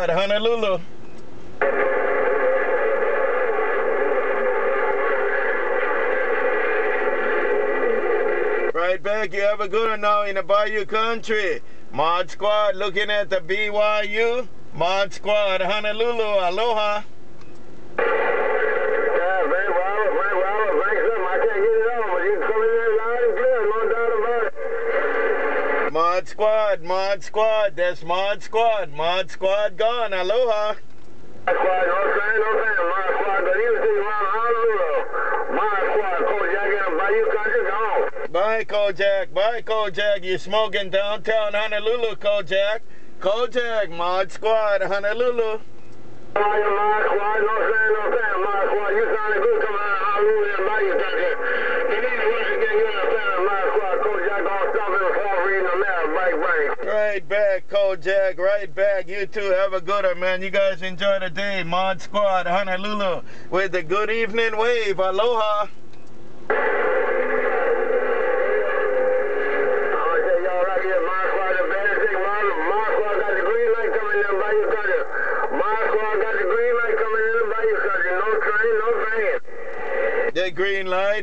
Honolulu. Right back, you have a good one now in the Bayou country. Mod Squad looking at the BYU. Mod Squad, Honolulu, aloha. Mod Squad, that's Mod Squad. Mod Squad gone, aloha. Mod Squad, no sign, no sign. Mod Squad, but you see around Honolulu. Mod Squad, Kojac in Bayou country gone. Bye Kojac, you smoking downtown Honolulu, Kojac. Kojac, Mod Squad, Honolulu. Mod Squad, no sign, no sign. Mod Squad, you sounding good coming out of Honolulu in Bayou country. You need to once again, you understand, Mod Squad, Kojac gonna stop in before reading the map, bang. Right back, Kojac, right back. You too, have a good one, man. You guys enjoy the day. Mod Squad, Honolulu, with the good evening wave. Aloha.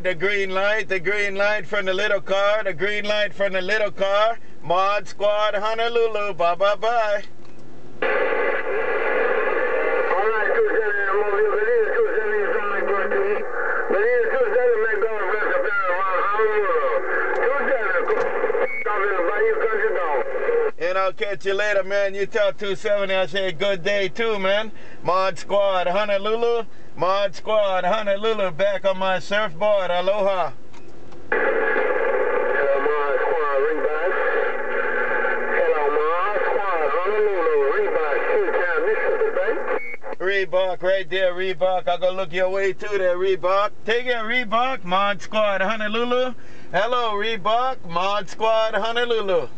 The green light from the little car, the green light from the little car. Mod Squad, Honolulu, bye. All right, 270, Belize 270 is only good to me. Belize 270 make going rest up there around Honolulu. 270, stop in the Bayou country down. And I'll catch you later, man. You tell 270 I say good day too, man. Mod Squad, Honolulu. Mod Squad, Honolulu, back on my surfboard. Aloha. Hello, Mod Squad, Reebok. Hello, Mod Squad, Honolulu, Reebok, two-time Mississippi Bay. Reebok, right there, Reebok. I'll go look your way too there, Reebok. Take it, Reebok. Mod Squad, Honolulu. Hello, Reebok. Mod Squad, Honolulu.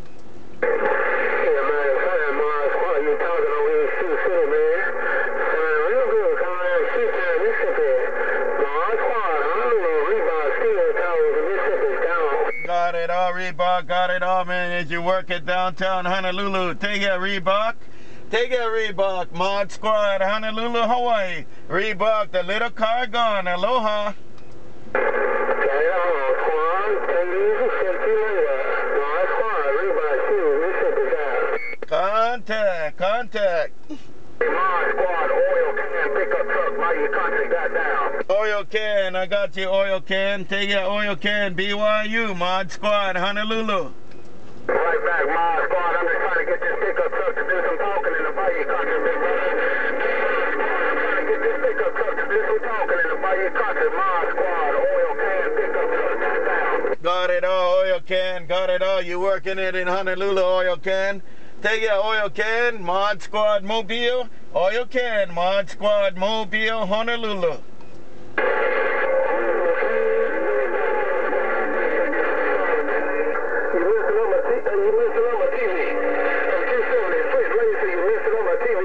Yeah, man, Mod Squad, you talking over here in Sioux City, man. Real good, coming out of two-time Mississippi. Mod Squad, Honolulu, Reebok, still towers in Mississippi down. Got it all, Reebok. Got it all, man. As you work at downtown Honolulu. Take it, Reebok. Take it, Reebok. Mod Squad, Honolulu, Hawaii. Reebok, the little car gone. Aloha. Okay, Mod Squad, take it easy, send you later. Mod Squad, Reebok, two, Mississippi down. Contact. Mod Squad, OilCan, pickup truck, Bayou country, got down. OilCan, I got you, OilCan. Take it, OilCan, BYU. Mod Squad, Honolulu. Right back, Mod Squad. I'm just trying to get this pickup truck to do some talking in the Bayou country, big brother. I'm trying to get this pickup truck to do some talking in the Bayou country. Mod Squad, OilCan, pickup truck, got down. Got it all, OilCan. Got it all. You working it in Honolulu, OilCan. Take it, OilCan. Mod Squad, Mobile. OilCan, Mod Squad, Mobile, Honolulu. You missed it on my TV. Hey, 270, SwitchBlade, so you missed it on my TV.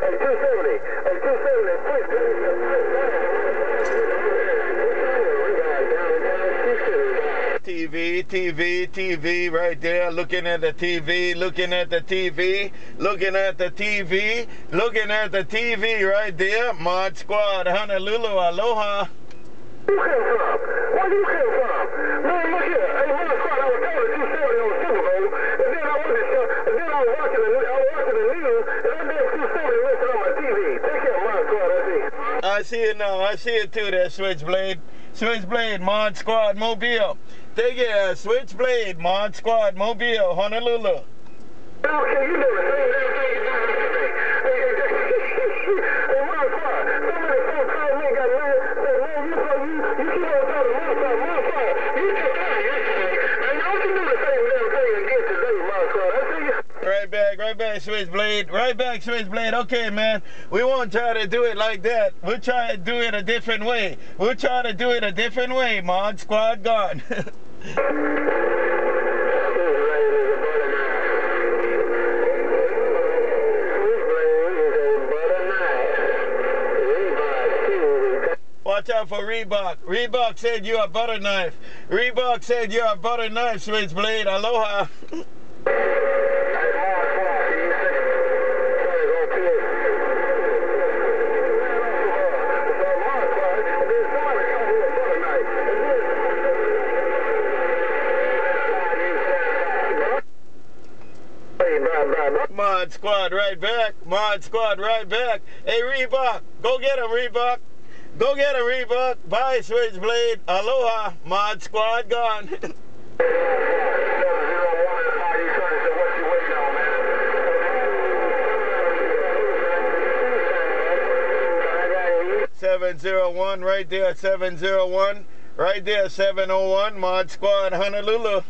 Hey, 270, SwitchBlade, TV, right there. Looking at the TV, looking at the TV, looking at the TV, looking at the TV right there. Mod Squad, Honolulu, aloha. You came from? Where you came from? Man, look here. Hey, Mod Squad, I was told that 270 on Super Bowl, and then I was watching the news, and I did 270 listed on my TV. Take care, Mod Squad, I see. I see it now. I see it too there, SwitchBlade. SwitchBlade, Mod Squad, Mobile. Take it, SwitchBlade, Mod Squad, Mobile, Honolulu. Okay, you never say that. Hey, Mod Squad, somebody phone called me and got mad. Said, man, you keep on talking Mod Squad. You took time yesterday. And y'all can do the same damn thing again today, Mod Squad. I see you. Right back, SwitchBlade. Right back, SwitchBlade. Okay, man. We won't try to do it like that. We'll try to do it a different way. Mod Squad gone. Watch out for Reebok. Reebok said you're a butter knife. Reebok said you're a butter knife, SwitchBlade. Aloha. Mod Squad right back. Mod Squad right back. Hey, Reebok, go get him, Reebok. Go get him, Reebok. Bye, Switchblade. Aloha. Mod Squad gone. 701 right there, 701. Right there, 701. Mod Squad, Honolulu.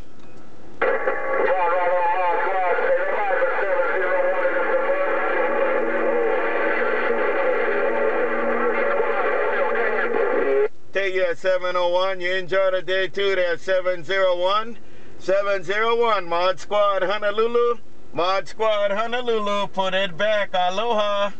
Take you at 701. You enjoy the day too there, 701. 701. Mod Squad, Honolulu. Mod Squad, Honolulu. Put it back. Aloha.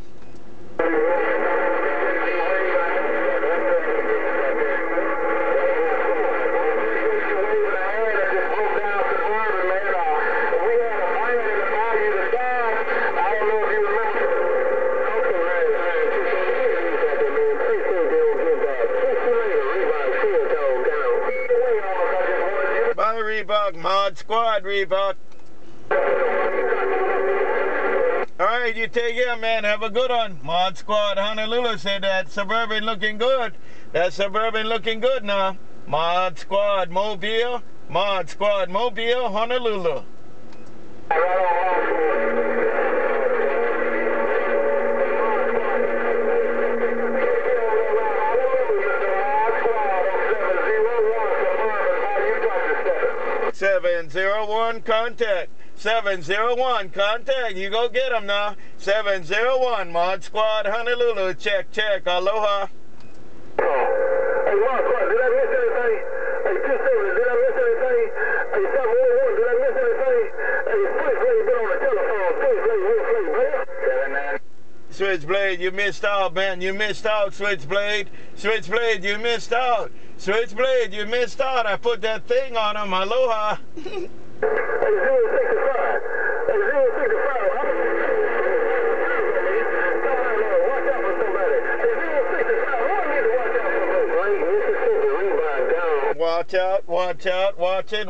Reebok, Mod Squad, Reebok. Alright, you take care, man. Have a good one. Mod Squad, Honolulu said that Suburban looking good. That Suburban looking good now. Mod Squad, Mobile. Mod Squad, Mobile, Honolulu. "701 contact. 701 contact. You go get them now. 701 Mod Squad Honolulu. Check, check. Aloha." Hey, ModSquad, did I miss anything? Hey, 270, did I miss anything? Hey, 711, did I miss anything? Hey, SwitchBlade been on the telephone. SwitchBlade, man. Switchblade, you missed out, man. You missed out, Switchblade. Switchblade, you missed out. Switchblade, you missed out. I put that thing on him. Aloha. Hey, 065. Hey, 065. Watch out for somebody. Hey, 065. I need to watch out for somebody. Mississippi, Reebok down. Watch out, watch out, watching.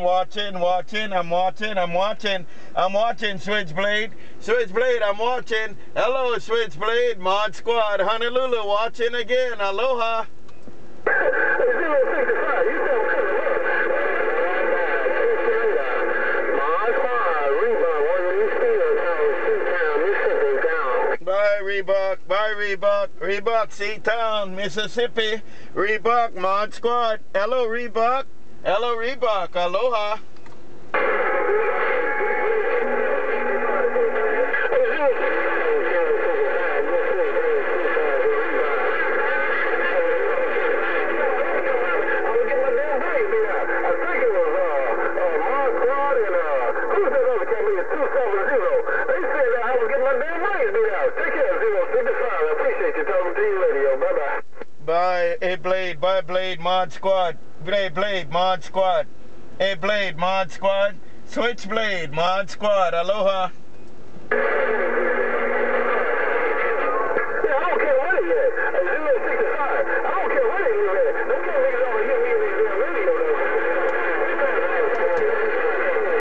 I'm watching, Switchblade. Switchblade, I'm watching. Hello, Switchblade. Mod Squad, Honolulu, watching again. Aloha. Hey, 065, you tell me. ModSquad, Reebok, one of these fields, Seatown, Mississippi, down. Bye, Reebok. Bye, Reebok. Reebok, Seatown, Mississippi. Reebok, Mod Squad. Hello, Reebok. Hello, Reebok. Aloha. Bye, hey Blade, bye Blade, Mod Squad. Blade, Mod Squad. Hey Blade, Mod Squad. Switchblade, Mod Squad. Aloha.